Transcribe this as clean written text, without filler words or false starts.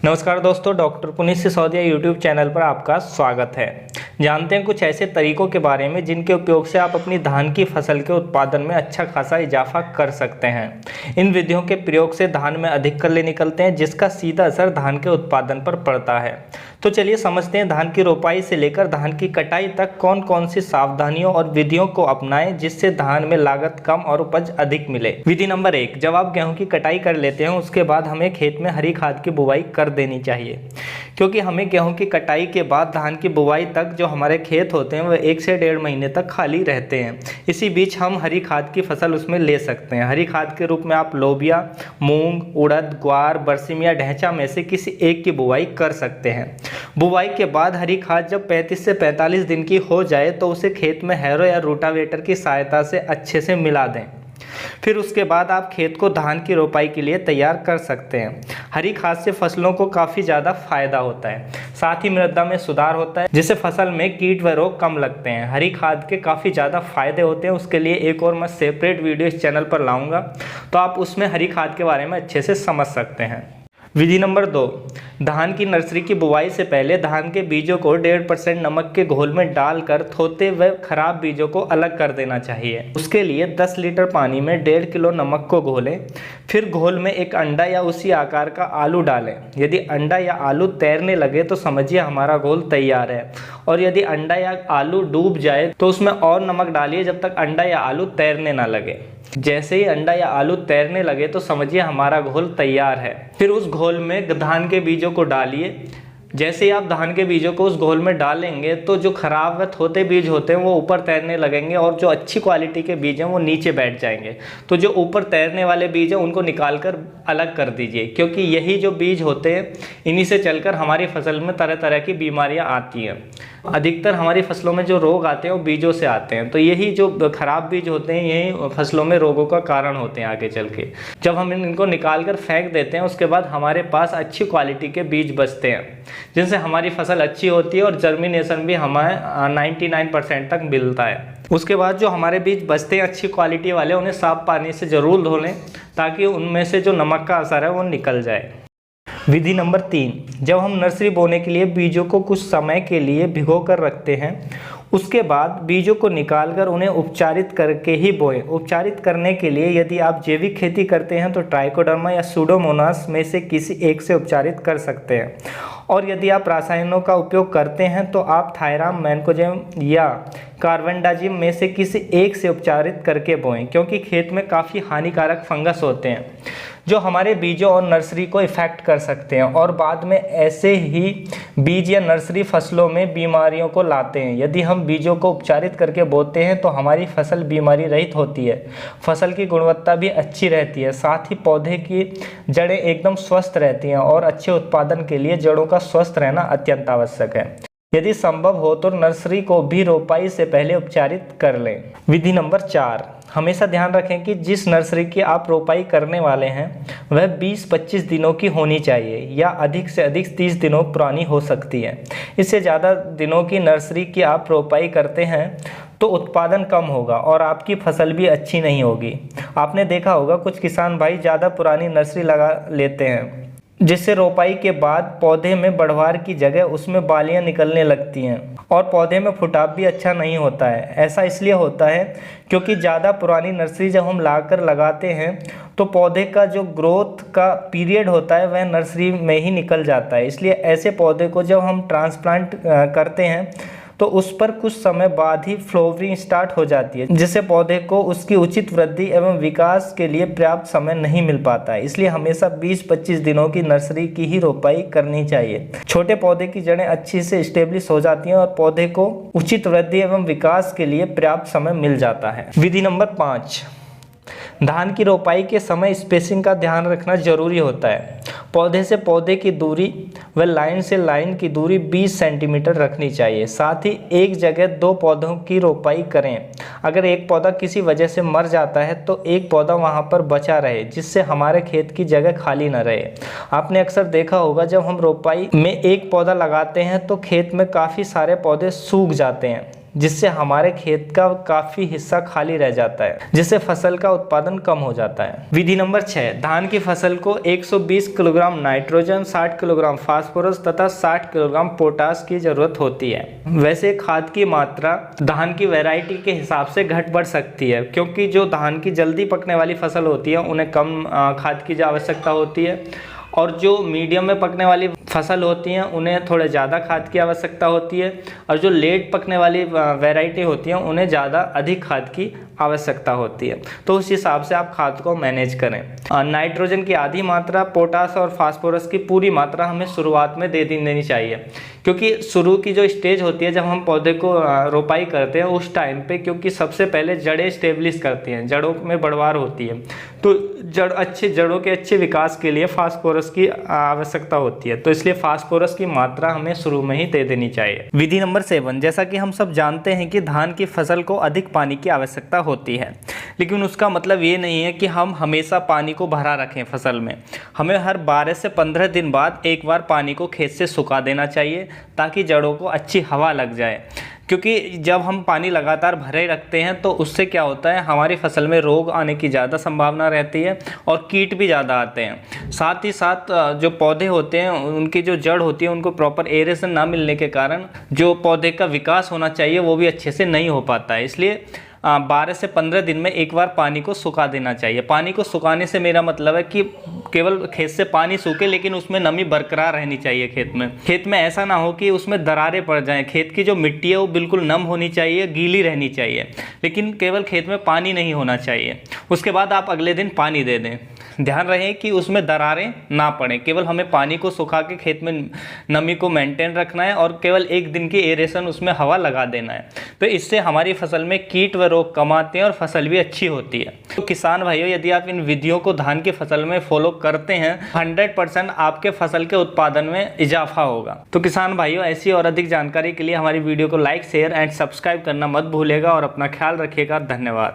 नमस्कार दोस्तों, doctor Puneet Sisodia YouTube channel पर आपका स्वागत है। जानते हैं कुछ ऐसे तरीकों के बारे में जिनके उपयोग से आप अपनी धान की फसल के उत्पादन में अच्छा खासा इजाफा कर सकते हैं। इन विधियों के प्रयोग से धान में अधिक कल्ले निकलते हैं, जिसका सीधा असर धान के उत्पादन पर पड़ता है। तो चलिए समझते हैं धान की रोपाई से लेकर धान की कटाई तक कौन कौन सी सावधानियों और विधियों को अपनाएं जिससे धान में लागत कम और उपज अधिक मिले। विधि नंबर 1, जब आप गेहूं की कटाई कर लेते हैं उसके बाद हमें खेत में हरी खाद की बुवाई कर देनी चाहिए, क्योंकि हमें गेहूं की कटाई के बाद धान की बुवाई तक जो हमारे खेत होते हैं वह 1 से 1.5 महीने तक खाली रहते हैं। इसी बीच हम हरी खाद की फसल उसमें ले सकते हैं। हरी खाद के रूप में आप लोबिया, मूंग, उड़द, ग्वार, बरसिम या ढैंचा में से किसी एक की बुवाई कर सकते हैं। बुवाई के बाद हरी खाद जब 35 से 45 दिन की हो जाए तो उसे खेत में हैरो या रोटावेटर की सहायता से अच्छे से मिला दें। फिर उसके बाद आप खेत को धान की रोपाई के लिए तैयार कर सकते हैं। हरी खाद से फसलों को काफ़ी ज़्यादा फायदा होता है, साथ ही मृदा में सुधार होता है जिससे फसल में कीट व रोग कम लगते हैं। हरी खाद के काफ़ी ज़्यादा फायदे होते हैं, उसके लिए एक और मैं सेपरेट वीडियो इस चैनल पर लाऊंगा, तो आप उसमें हरी खाद के बारे में अच्छे से समझ सकते हैं। विधि नंबर 2, धान की नर्सरी की बुवाई से पहले धान के बीजों को 1.5% नमक के घोल में डालकर थोते व खराब बीजों को अलग कर देना चाहिए। उसके लिए 10 लीटर पानी में 1.5 किलो नमक को घोलें। फिर घोल में एक अंडा या उसी आकार का आलू डालें। यदि अंडा या आलू तैरने लगे तो समझिए हमारा घोल तैयार है, और यदि अंडा या आलू डूब जाए तो उसमें और नमक डालिए जब तक अंडा या आलू तैरने ना लगे। जैसे ही अंडा या आलू तैरने लगे तो समझिए हमारा घोल तैयार है। फिर उस घोल में धान के बीजों को डालिए। जैसे ही आप धान के बीजों को उस घोल में डालेंगे तो जो खराब व थोते बीज होते हैं वो ऊपर तैरने लगेंगे और जो अच्छी क्वालिटी के बीज हैं वो नीचे बैठ जाएंगे। तो जो ऊपर तैरने वाले बीज हैं उनको निकाल कर अलग कर दीजिए, क्योंकि यही जो बीज होते हैं इन्हीं से चलकर हमारी फसल में तरह तरह की बीमारियां आती हैं। अधिकतर हमारी फसलों में जो रोग आते हैं वो बीजों से आते हैं, तो यही जो खराब बीज होते हैं यही फसलों में रोगों का कारण होते हैं आगे चल के। जब हम इनको निकाल कर फेंक देते हैं उसके बाद हमारे पास अच्छी क्वालिटी के बीज बचते हैं जिनसे हमारी फसल अच्छी होती है और जर्मिनेशन भी हमें 99% तक मिलता है। उसके बाद जो हमारे बीज बचते हैं अच्छी क्वालिटी वाले, उन्हें साफ पानी से ज़रूर धो लें ताकि उनमें से जो नमक का असर है वो निकल जाए। विधि नंबर 3, जब हम नर्सरी बोने के लिए बीजों को कुछ समय के लिए भिगो कर रखते हैं उसके बाद बीजों को निकालकर उन्हें उपचारित करके ही बोएं। उपचारित करने के लिए यदि आप जैविक खेती करते हैं तो ट्राइकोडर्मा या सूडोमोनास में से किसी एक से उपचारित कर सकते हैं, और यदि आप रसायनों का उपयोग करते हैं तो आप थायराम, मैनकोजेब या कार्बेंडाजिम में से किसी एक से उपचारित करके बोएं, क्योंकि खेत में काफ़ी हानिकारक फंगस होते हैं जो हमारे बीजों और नर्सरी को इफेक्ट कर सकते हैं और बाद में ऐसे ही बीज या नर्सरी फसलों में बीमारियों को लाते हैं। यदि हम बीजों को उपचारित करके बोते हैं तो हमारी फसल बीमारी रहित होती है, फसल की गुणवत्ता भी अच्छी रहती है, साथ ही पौधे की जड़ें एकदम स्वस्थ रहती हैं और अच्छे उत्पादन के लिए जड़ों का स्वस्थ रहना अत्यंत आवश्यक है। यदि संभव हो तो नर्सरी को भी रोपाई से पहले उपचारित कर लें। विधि नंबर 4, हमेशा ध्यान रखें कि जिस नर्सरी की आप रोपाई करने वाले हैं वह 20-25 दिनों की होनी चाहिए या अधिक से अधिक 30 दिनों पुरानी हो सकती है। इससे ज़्यादा दिनों की नर्सरी की आप रोपाई करते हैं तो उत्पादन कम होगा और आपकी फसल भी अच्छी नहीं होगी। आपने देखा होगा कुछ किसान भाई ज़्यादा पुरानी नर्सरी लगा लेते हैं जिससे रोपाई के बाद पौधे में बढ़वार की जगह उसमें बालियां निकलने लगती हैं और पौधे में फुटाव भी अच्छा नहीं होता है। ऐसा इसलिए होता है क्योंकि ज़्यादा पुरानी नर्सरी जब हम लाकर लगाते हैं तो पौधे का जो ग्रोथ का पीरियड होता है वह नर्सरी में ही निकल जाता है। इसलिए ऐसे पौधे को जब हम ट्रांसप्लांट करते हैं तो उस पर कुछ समय बाद ही फ्लावरिंग स्टार्ट हो जाती है, जिससे पौधे को उसकी उचित वृद्धि एवं विकास के लिए पर्याप्त समय नहीं मिल पाता है। इसलिए हमेशा 20-25 दिनों की नर्सरी की ही रोपाई करनी चाहिए। छोटे पौधे की जड़ें अच्छी से स्टेब्लिश हो जाती हैं और पौधे को उचित वृद्धि एवं विकास के लिए पर्याप्त समय मिल जाता है। विधि नंबर 5, धान की रोपाई के समय स्पेसिंग का ध्यान रखना जरूरी होता है। पौधे से पौधे की दूरी व लाइन से लाइन की दूरी 20 सेंटीमीटर रखनी चाहिए। साथ ही एक जगह 2 पौधों की रोपाई करें। अगर एक पौधा किसी वजह से मर जाता है तो एक पौधा वहां पर बचा रहे, जिससे हमारे खेत की जगह खाली न रहे। आपने अक्सर देखा होगा जब हम रोपाई में एक पौधा लगाते हैं तो खेत में काफ़ी सारे पौधे सूख जाते हैं, जिससे हमारे खेत का काफ़ी हिस्सा खाली रह जाता है, जिससे फसल का उत्पादन कम हो जाता है। विधि नंबर 6, धान की फसल को 120 किलोग्राम नाइट्रोजन, 60 किलोग्राम फास्फोरस तथा 60 किलोग्राम पोटास की जरूरत होती है। वैसे खाद की मात्रा धान की वैरायटी के हिसाब से घट बढ़ सकती है, क्योंकि जो धान की जल्दी पकने वाली फसल होती है उन्हें कम खाद की आवश्यकता होती है, और जो मीडियम में पकने वाली फसल होती हैं उन्हें थोड़े ज़्यादा खाद की आवश्यकता होती है, और जो लेट पकने वाली वैरायटी होती हैं उन्हें ज़्यादा अधिक खाद की आवश्यकता होती है। तो उस हिसाब से आप खाद को मैनेज करें। नाइट्रोजन की आधी मात्रा, पोटास और फास्फोरस की पूरी मात्रा हमें शुरुआत में दे देनी चाहिए, क्योंकि शुरू की जो स्टेज होती है जब हम पौधे को रोपाई करते हैं उस टाइम पे, क्योंकि सबसे पहले जड़ें स्टेब्लिश करती हैं, जड़ों में बढ़वार होती है, तो जड़ों के अच्छे विकास के लिए फास्फोरस की आवश्यकता होती है। तो इसलिए फास्फोरस की मात्रा हमें शुरू में ही दे देनी चाहिए। विधि नंबर 7, जैसा कि हम सब जानते हैं कि धान की फसल को अधिक पानी की आवश्यकता होती है, लेकिन उसका मतलब ये नहीं है कि हम हमेशा पानी को भरा रखें फसल में। हमें हर 12 से 15 दिन बाद एक बार पानी को खेत से सुखा देना चाहिए, ताकि जड़ों को अच्छी हवा लग जाए। क्योंकि जब हम पानी लगातार भरे रखते हैं तो उससे क्या होता है, हमारी फसल में रोग आने की ज़्यादा संभावना रहती है और कीट भी ज़्यादा आते हैं। साथ ही साथ जो पौधे होते हैं उनकी जो जड़ होती है उनको प्रॉपर एरेशन ना मिलने के कारण जो पौधे का विकास होना चाहिए वो भी अच्छे से नहीं हो पाता है। इसलिए 12 से 15 दिन में एक बार पानी को सुखा देना चाहिए। पानी को सुखाने से मेरा मतलब है कि केवल खेत से पानी सूखे, लेकिन उसमें नमी बरकरार रहनी चाहिए खेत में ऐसा ना हो कि उसमें दरारें पड़ जाएं। खेत की जो मिट्टी है वो बिल्कुल नम होनी चाहिए, गीली रहनी चाहिए, लेकिन केवल खेत में पानी नहीं होना चाहिए। उसके बाद आप अगले दिन पानी दे दें। ध्यान रहे कि उसमें दरारें ना पड़े, केवल हमें पानी को सुखा के खेत में नमी को मेंटेन रखना है और केवल एक दिन की एरेशन उसमें हवा लगा देना है। तो इससे हमारी फसल में कीट व रोग कम आते हैं और फसल भी अच्छी होती है। तो किसान भाइयों, यदि आप इन विधियों को धान की फसल में फॉलो करते हैं 100% आपके फसल के उत्पादन में इजाफा होगा। तो किसान भाइयों, ऐसी और अधिक जानकारी के लिए हमारी वीडियो को लाइक, शेयर एंड सब्सक्राइब करना मत भूलिएगा और अपना ख्याल रखिएगा। धन्यवाद।